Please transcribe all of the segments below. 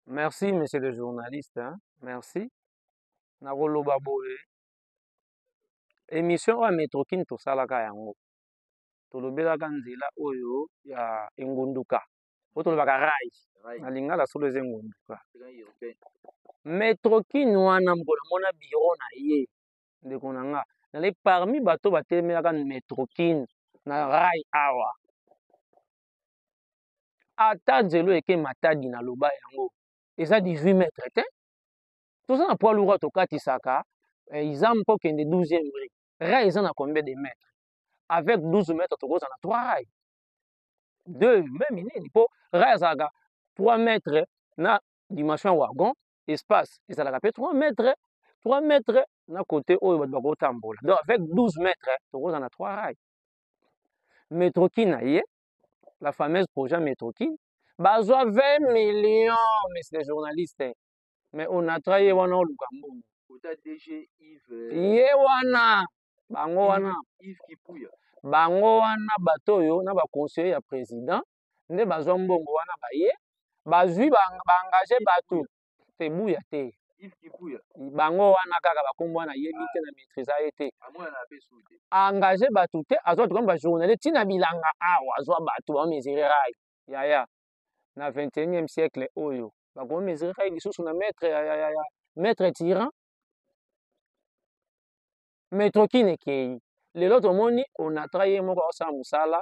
Merci, monsieur le journaliste. Hein. Merci. Nakoloba boye. Émission wa Metrokin tosalaka yango. Tolobelaka nzela oyo ya engunduka. Po tolobaka rai. Na lingala solo eza engunduka. Metrokin wana mbona mona biro na ye. Ndeko na nga. Nale parmi bato batelemelaka Metrokin na rai awa. Ata nzelo eke matadi na loba yango. Eza 18 mètres te. Toza na poids lourd tokatisaka. Ils ont pas de 12e rue. Rail, ils ont combien de mètres? Avec 12 mètres, tu as 3 rails. 2, même il faut rail, 3 mètres, na dimension wagon, espace, ils ont 3 mètres, 3 mètres, na côté où il va tambola. Donc avec 12 mètres, tu as 3 rails. Metrokin, la fameuse projet Metrokin, besoin 20 millions, messieurs les journalistes. Mais on a travaillé, on a eu DG Yves ye wana bango wana Yves Kipuya bango wana bato oyo na ba conseiller ya président nde bazwa mbongo wana baye bazwi baengage bato te buya te Yves Kipuya bango wana kaka bakombo wana yebi te na maîtrise ye te amona na pesu te engage bato te azwa to ba journaliste tina bilanga awa azwa bato ba mesurer rai yaya na 21e siècle oyo ba mesurer rai lisusu na maître tyran Metrokin ekei lelo tomoni on a travaillé moko osala musala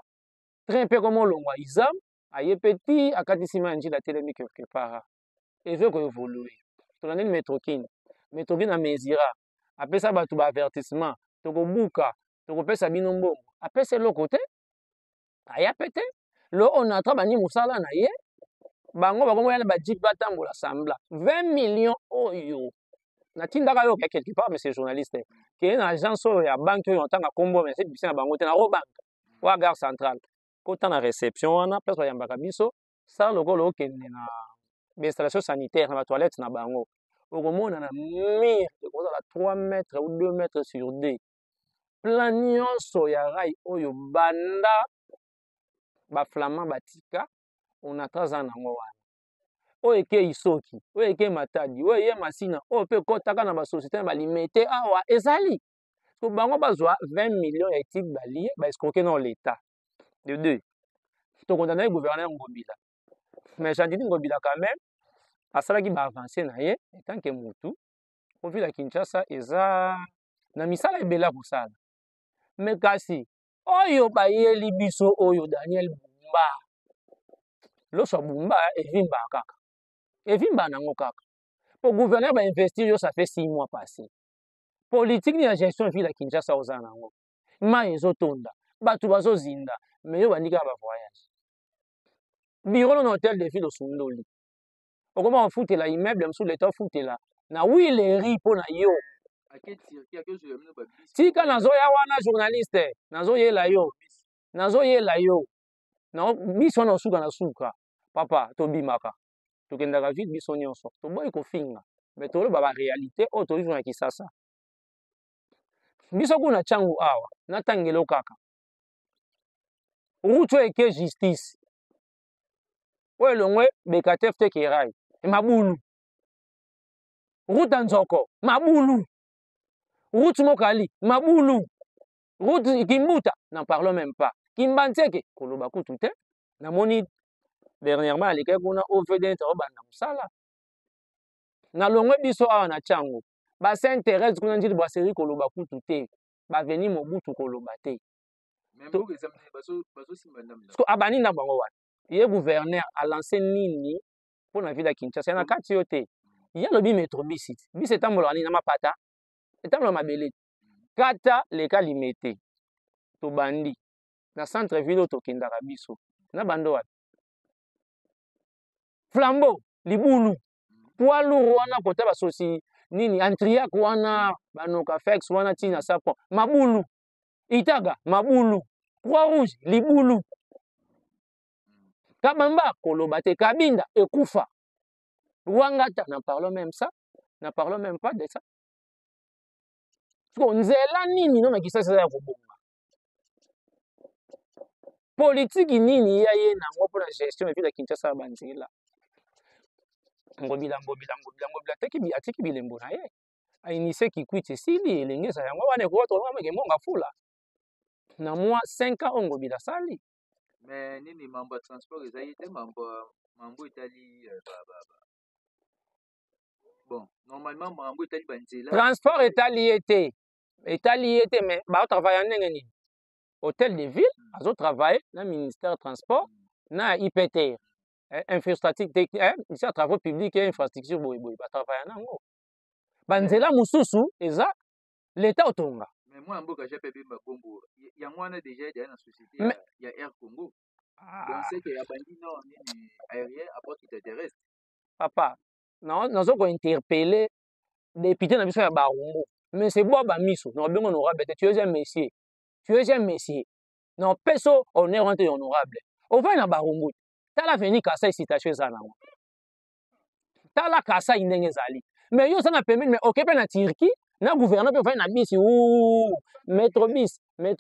train mpe komo longwa izam aye peti akatisi ma njila telemi quelque part ezwe ko évoluer tolandeli Metrokin a mesura apesa bato ba avertissement tokobuka tokopesa bino mbongo apesa eloko te aya pete lo on a travaillé musala na ye bango bakomoya na ba jeep batambola sambla 20 millions oyo natindaka yo quelque part monsieur journaliste ke na agence oyo ya banque oyo ntanga kombo mais c'est na bango te na banque wa gare centrale kota na réception wana place bayambaka biso sala lokolo okende na installation sanitaire na ba toilette na bango okomona na mur ekozala 3 mètres ou 2 mètres sur 2 plan nyonso ya rai oyo banda baflamand batika on atraza nango wana oyo ekei soki oyo ekei matadi oyo ye masina oyo mpe ekotaka na basociété na balimete awa ezali so bango bazwa 20 millions ya etike balie baescroquer na l'état de 2 tokondana ye gouverneur Ngobila mais Jean-Denis Ngobila quand même asalaki baavancé na ye etant que mutu po ville ya Kinshasa eza na misala ebele ya kosala mais kasi oyo bayeli biso oyo Daniel Bumba loso Bumba evimbaka kaka evimba nango kaka po gouverneur bainvestir yo ça fait 6 mois passé politique ni ya gestion ville ya Kinshasa oza nango mai ezotonda bato bazozinda mais yo bandika ba voyage biro na hôtel de ville osundoli okoma ofutela immeuble mosusu leta ofutela na wileri mpo na yo tika nazoya wana journaliste nazoyela yo biso wana osuka na suka papa tobimaka tokendaka vite biso nyonso toboyi kofinga mais toloba baréalité oyo tolivre na Kisasa biso kuna ntango awa natangelo kaka route oyo eke justice oyo elongwe Bekateef te kerai mabulu route ya Nzoko mabulu route Mokali mabulu route Kimbuta n'en parlons même pas Kimbanzeke koloba kutu te namoni dernièrement alekaki kuna OVD obanda mosala nalongwe biso awa na ntango ba Saint Thérèse kuna njili brasserie koloba kutu te baveni Mobutu koloba te abani na bango wana ye gouverneur alancé nini mpo na ville ya Kinshasa na kati yo te ye alobi metro bisi etambolaka nini na mapata etambola mabele kata leka limete tobandi na centre ville oyo tokendaka biso na bando wapi flambeau libulu poids lourd wana kota basosi nini antriac wana banoka fex wana ntina sapon mabulu itaga mabulu croix rouge libulu kabamba koloba te kabinda ekufa wangata n'en parlons même pas de ça nzela nini no na Kisasa ya kobonga politiki nini ya ye nango mpona gestion ya ville ya Kinshasa ya banzela ngobila atiki bilembo na ye ainisie kikwiti esili elenge eza yango wana ekoki tolongameke monga fula na mwa 5 ans oyo ngobila asali. Mais nini mambo ya transport ezali te mambo etali bon normalement mambo etali banzela transport etali ye te mais baotravaille ndenge nini hôtel de ville azotravaille na ministère transport na IPTR infrastructure travaux publics et infrastructure boyeboye batravaille nango banzela mosusu eza l'état otonga. mais moi mboka jape bemba bongo yango wana déjà ya na société ya Air Congo donc c'est que ya bandi non nini aérien apporte qui t'intéresse papa nazo ko interpeller député na biso ya Barumbu mais c'est bois ba miso na bengo honorable tu es un messier non peso honneur honorable on va na Barumbu tala veni kasa citation za nango tala kasa indenge zali mais yo sana permis mais okepe na Turquie na gouverneur pe na bisi métrobus mais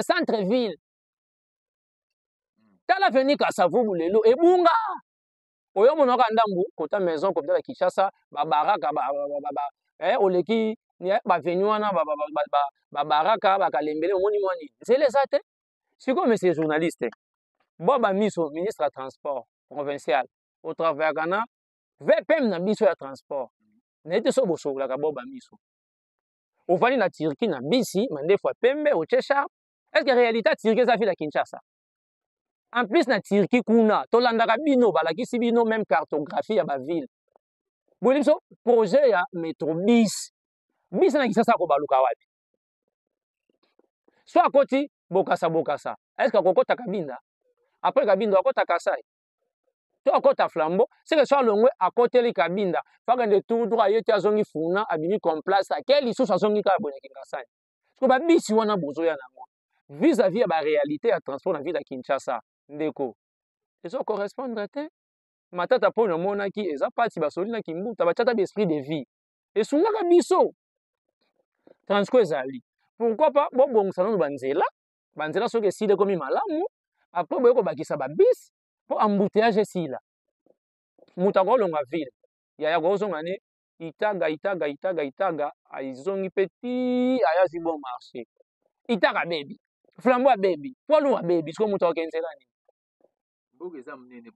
centre ville tala veni kasa vubu lelo ebunga oyo monaka ndambu kota maison comme la Kinshasa babaraka oleki bavenu wana babaraka bakalembele omoni mwani nzela eza te sikoyo monsieur journaliste bo bamiso ministre ya transport provincial otravaillaka na VPM na biso ya transport naye te so bosololaka bo bamiso ovandi na Turquie na bisi mandefu ya pembe otie sharp est-ce que réalité Turquie eza ville ya Kinshasa en plus na Turquie kuna tolandaka bino balakisi bino même cartographie ya baville boyebi biso projet ya métrobus bis na Kinshasa akobaluka wapi so akoti bokasa est-ce que akokota Kabinda après Kabinda akota Kasai to akota Flambeau c'est que so alongwe akoteli Kabinda fakende tout droit yeti azongi funa abimi complace ake lisusu azongi kaka boye Kingasani so babisi wana bozoya nango vis-à-vis ya baréalité ya transport na ville ya Kinshasa ndeko ezo correspondre te matata mpo namonaki eza pati basoli na kimbuta batiata baesprit de vie esungaka biso transport ezali pourquoi pas bobongisa nano banzela soki esili ekomi malamu apres boye kobakisa babisi mpo embouteillage esila moto akolonga ville yaya kozonga ne itaga aizongi mpe ti ayazi bon marché itaga bebi Flambeau abebi poids lourd abebi siko moto akenzela nini mboka eza monene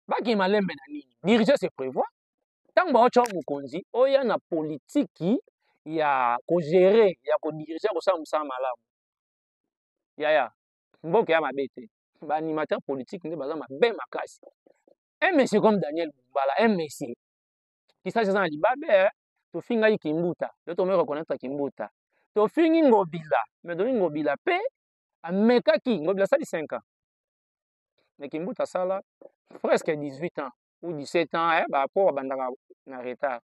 bakima lembe na nini diriger se prévoir ntango baotya mokonzi oya na politiki ya kogere ya kodirige kosala mosala malamu yaya mboka ya mabe te baanimateur politique nde baza mabe makasi un monsieur comme Daniel Bumbala un monsieur kisasi eza na libabe tofingai kimbuta yo tomoi reconnaître kimbuta tofingi ngobila mais doni ngobila mpe amekaki ngobila asali 5 ans mais kimbuta asala presque 18 ans ou 17 ans baport abandaka na retard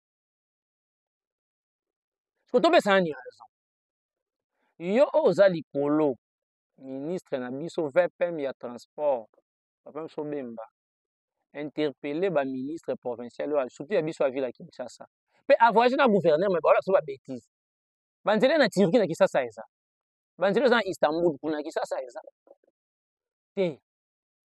so topesana ni raison yo oyo oza likolo ministre na biso VPM ya transport papa biso bemba interpeller baministre provincial oyo surtout ya biso ya ville ya Kinshasa mpe avoyage na gouverneur me baola biso babétise banzela na Turquie na Kinshasa eza banzela eza na Istanbul kuna na Kinshasa eza te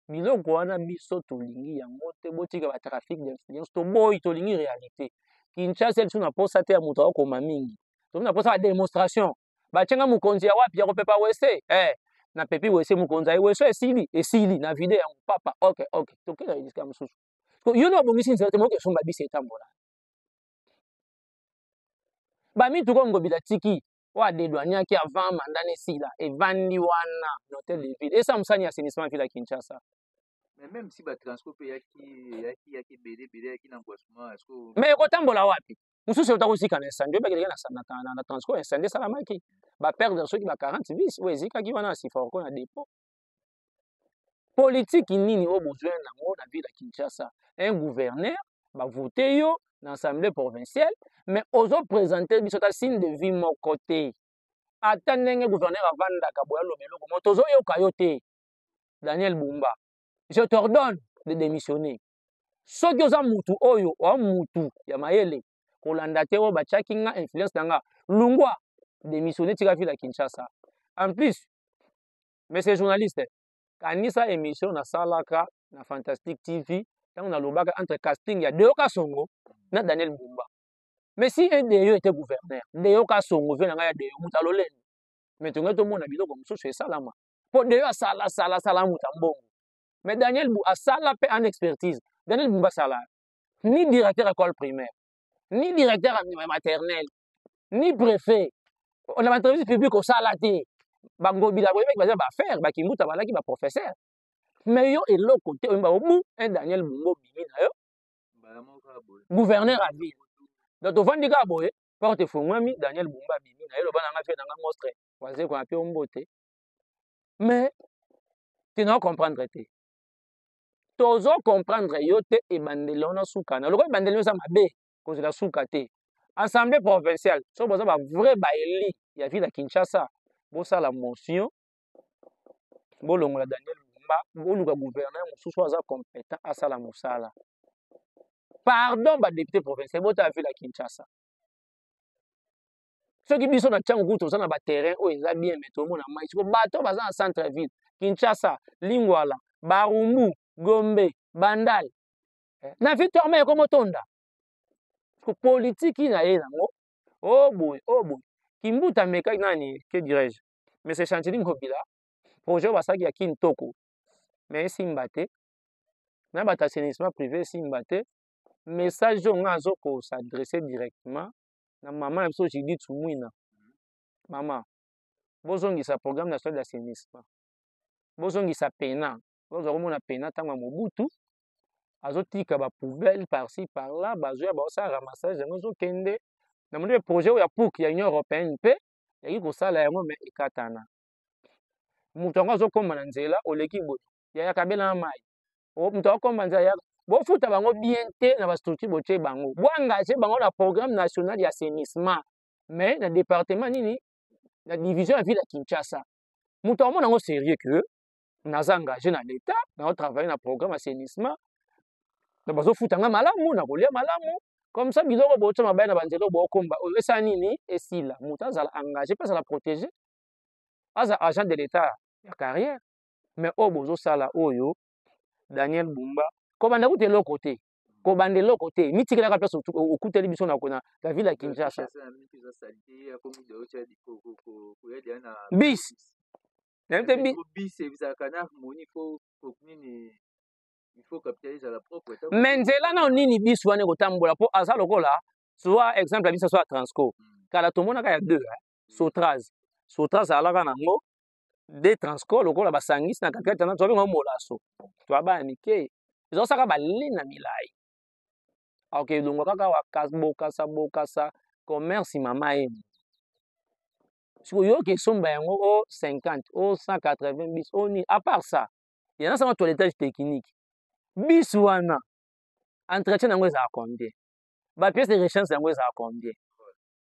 biloko wana biso tolingi yango te botika batrafic d'influence toboyi tolingi réalité Kinshasa biso na posa te ya moto akokoma mingi tomi na posa badémonstration batianga mokonzi ya wapi ya kopepa wese na pepi wese mokonzi aye wese esili na vide yango papa ok tokenda esika mosusu yo na obongisi nzela te moke esomba bisi etambola bamituka ngobila tiki oyo adédouaniaki avant mandana esila evandi wana na hôtel de ville esa mosani ya assainissement ville ya Kinshasa mais même si batransport mpe yaki belebele yaki na boisement mais ekotambola wapi mosusu ota kosika na incendie obekeleki na transport incendie esalamaki baperdre soki ba 40 bis oyo ezikaki wana na siforko na dépôt politiki nini oyo besoin nango na ville ya Kinshasa un gouverneur bavote yo na assemblée provinciale mais ozoprésente biso ta signe de vie moko te ata ndenge gouverneur avandaka boya loba eloko mo tozoyoka yo te Daniel Bumba je t'ordonne de démissionner soki oza mutu oyo oa mutu ya mayele kolanda te oyo batiaki nga influence na nga lungwa démissionner tika ville ya Kinshasa en plus monsieur journaliste kanisa émission nasalaka na Fantastique TV tant na lobaka entre casting ya Deo Kasongo na Daniel Mbumba. Mais si un Deo était gouverneur, Deo Kasongo vient na ya Deo mutalolene. Mais tu ngento mona biloko mususu esalama. Po Deo sala muta mbongo. Mais Daniel Mbumba sala pe en expertise. Daniel Mbumba sala ni directeur école primaire, ni directeur maternelle, ni préfet. On a entreprise publique au sala te. Bango bila boye ba faire ba kimuta balaki ba professeur. Mais yo eloko te oyemba obu un Daniel Mbumba bimi na yo. Gouverneur à ville. Donc tu vandi ka boye porte fongwami Daniel Mbumba bimi na yo lo bana nga fe na nga monstre. Waze ko api ombote. Mais tu n'as comprendre te. Tozo comprendre yo te e bandelo na suka na. Loko bandelo sa mabe ko la suka te. Assemblée provinciale, so boza ba vrai ba eli ya ville à Kinshasa. Bosa la motion. Bolongola Daniel Mbumba, boluka gouverneur mosusu aza compétent asala mosala. Pardon ba député provincial bota ville à Kinshasa. Ceux qui biso na tchango kuto za na ba terrain o eza bien mais to mona mai ko bato baza en centre ville Kinshasa, Lingwala, Barumbu, Gombe, Bandal. Na Victor comme Tonda. Ko politique na ye nango. Oh boy. Kimbuta meka nani que dirais-je? Mais c'est Chantiling Kobila. Projet basaki ya Kintoko. Mais simbate. Na ba assainissement privé simbate. Message nga zo ko s'adresser directement na maman na biso Judith Tsumwina. Maman. Bozongisa programme national d'assainissement. Bozongisa pena. Bozomona pena tanga Mobutu. Azotika ba poubelle par-ci par-là, bazoya ba sa ramassage yango zo kende. Na monde projet ya PUC ya Union européenne pe yaki ko sala yango mais ekatana. Mutu ngo zo komba na nzela oleki boye. Ya kabela mai. O mutu akomba nzela ya bo futa bango bien te na ba structure boche bango. Bo engager bango na programme national d'assainissement. Mais na département nini la division ya ville ya Kinshasa. Mutu amona ngo sérieux que naza engagé na l'état, na travailler na programme d'assainissement. Na bazo futa nga malamu na kolia malamu. Comme ça, biloko bocha mabaya na banzelo bokomba. Esa nini esila. Mutu azala engagé, pas la protéger. Aza agent de l'état ya carrière. Mais bozo sala oyo Daniel Mbumba ko banda kute loko te. Ko bande loko te. Mitikela ka place okuteli biso na kona la ville ya Kinshasa. Bis. Il faut capitaliser la propre. Mais nzela na nini bis wane kotambola po aza lokola soit exemple bisa soit Transco. Kala tomona ka ya deux Sotraz. Sotraz alaka nango de Transco lokola basangisi na kakata na tobe ngo molaso. To aba mike. Izo saka balina milai. OK longo kaka wa bokasa commerce mama e. Siko yo ke somba yango o 50 o 180 bis o ni à part ça. Il y en a sama toilettage technique. Bis wana entretien nango eza combien? Ba pièce de rechange yango eza combien?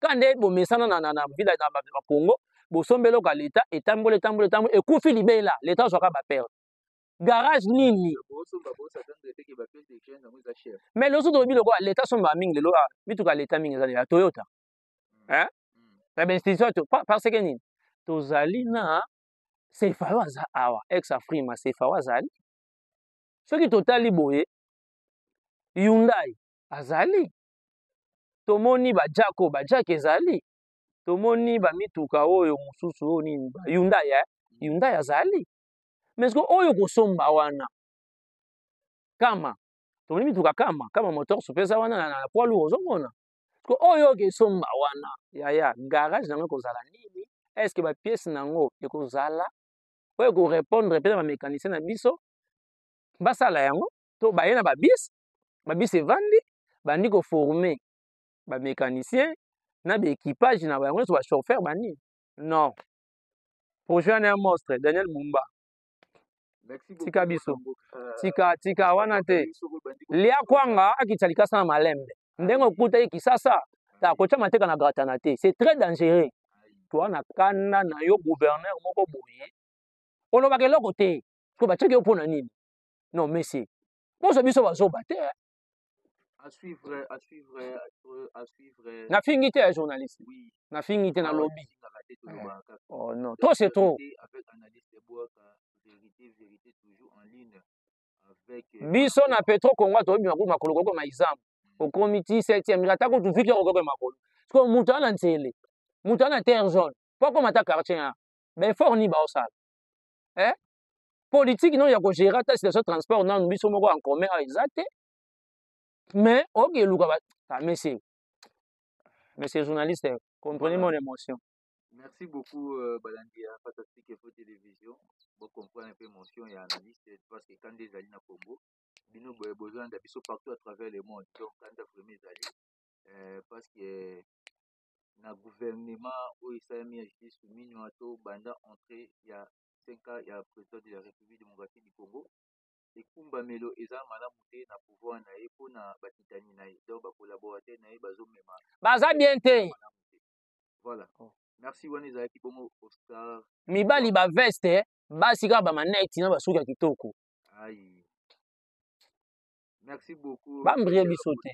Quand nde bomesana na village na ba Congo, bosombelo ka l'état etambole ekufi libela, l'état zwaka ba perdre. Garage nini? Mais loso to biloko l'état somba mingi lelo bituka l'état mingi za ya Toyota. Hein? La institution parce que nini? Tozali na sefa waza awa ex afrima sefa wazali. Soki totali boye Hyundai azali tomoni ba Jack ezali tomoni ba mituka oyo mususu oyo nini ba Hyundai azali mais ko oyo kosomba wana kama tomoni mituka kama moteur supesa wana na poids lourd ozomona ko oyo kesomba wana ya garage nango kozala nini est-ce que ba pièce nango ekozala oyo ko répondre peut-être ba mécanicien na biso basala yango to baye na babis evandi bandi ko former ba mécanicien na ba équipage na bango so ba chauffeur bani non projet na monstre Daniel Mbumba tika biso tika wana te lia kwanga akitsalika sana malembe ndengo okuta ikisasa ta kocha mateka na gratana te c'est très dangereux to na kanda na yo gouverneur moko boye olobaka eloko te ko bacheki yo pona nini. Non, mais c'est. Bon, ça biso bazo baté. À suivre. Na fingité à journaliste. Oui. Na fingité na lobby. Oh non, toi c'est trop. Avec analyse de bois, vérité toujours en ligne. avec biso na Petro Congo to bima ko makolo ko maizam au comité 7e atako tu fikira ko makolo parce que mutu ana nzele mutu ana terre jaune poko mata quartier ben fort ni ba osala politique non ya ko gérer ta situation transport non biso moko en commun exact mais ok luka ba monsieur journaliste comprenez mon émotion. Merci beaucoup Balandi à Fantastique Info Télévision. Vous comprenez un peu l'émotion et analyste parce que quand des alliés na Congo, nous avons besoin d'habiter partout à travers le monde. Donc quand vous avez des alliés parce que na gouvernement où il s'est mis à justice soumis nous banda entrée il y a 5 ans il y a président de la République démocratique du Congo et Kumba Melo eza malamu te na pouvoir na ye pona batitani na ye donc ba collaborateur na ye bazo mema baza bien te. Voilà. Merci Waneza qui bomo Oscar. Mibali ba veste basi ka ba maneti na basuka kitoko. Aïe. Merci beaucoup. Ba mbriye biso te.